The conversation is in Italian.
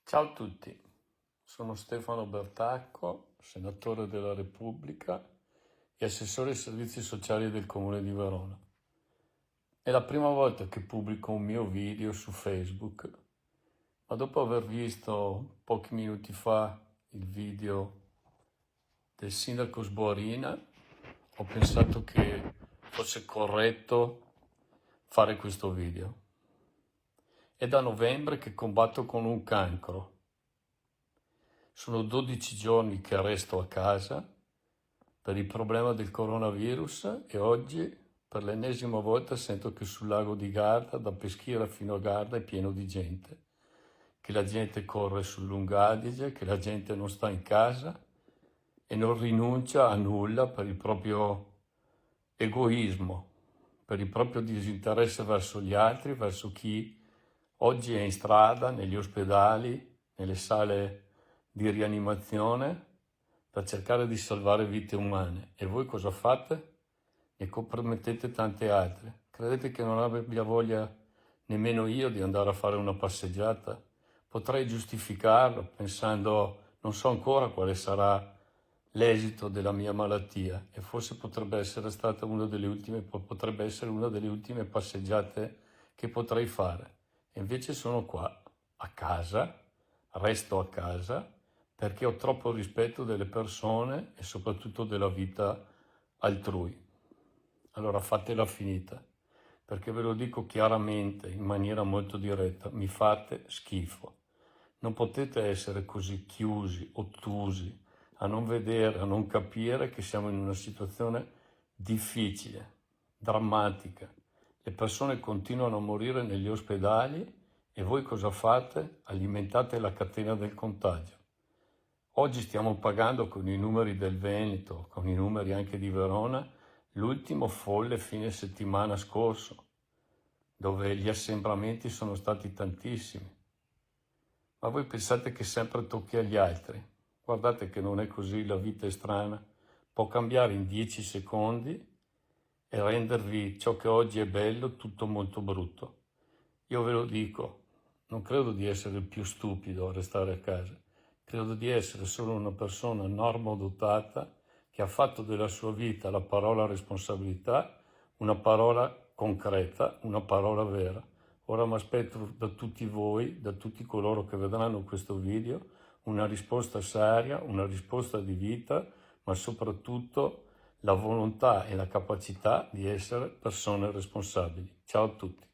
Ciao a tutti, sono Stefano Bertacco, senatore della Repubblica e assessore ai servizi sociali del Comune di Verona. È la prima volta che pubblico un mio video su Facebook, ma dopo aver visto pochi minuti fa il video del sindaco Sborina, ho pensato che fosse corretto fare questo video. È da novembre che combatto con un cancro. Sono 12 giorni che resto a casa per il problema del coronavirus e oggi per l'ennesima volta sento che sul lago di Garda, da Peschiera fino a Garda, è pieno di gente, che la gente corre sul Lungo Adige, che la gente non sta in casa e non rinuncia a nulla per il proprio egoismo, per il proprio disinteresse verso gli altri, verso chi oggi è in strada, negli ospedali, nelle sale di rianimazione per cercare di salvare vite umane. E voi cosa fate? Ne compromettete tante altre. Credete che non abbia voglia nemmeno io di andare a fare una passeggiata? Potrei giustificarlo pensando, non so ancora quale sarà l'esito della mia malattia e forse potrebbe essere una delle ultime passeggiate che potrei fare. E invece sono qua, a casa, resto a casa, perché ho troppo rispetto delle persone e soprattutto della vita altrui. Allora fatela finita, perché ve lo dico chiaramente, in maniera molto diretta, mi fate schifo. Non potete essere così chiusi, ottusi, a non vedere, a non capire che siamo in una situazione difficile, drammatica. Le persone continuano a morire negli ospedali e voi cosa fate? Alimentate la catena del contagio. Oggi stiamo pagando con i numeri del Veneto, con i numeri anche di Verona, l'ultimo folle fine settimana scorso, dove gli assembramenti sono stati tantissimi. Ma voi pensate che sempre tocchi agli altri? Guardate che non è così, la vita è strana. Può cambiare in 10 secondi e rendervi ciò che oggi è bello tutto molto brutto. Io ve lo dico, non credo di essere il più stupido a restare a casa. Credo di essere solo una persona normodotata che ha fatto della sua vita la parola responsabilità, una parola concreta, una parola vera. Ora mi aspetto da tutti voi, da tutti coloro che vedranno questo video, una risposta seria, una risposta di vita, ma soprattutto la volontà e la capacità di essere persone responsabili. Ciao a tutti.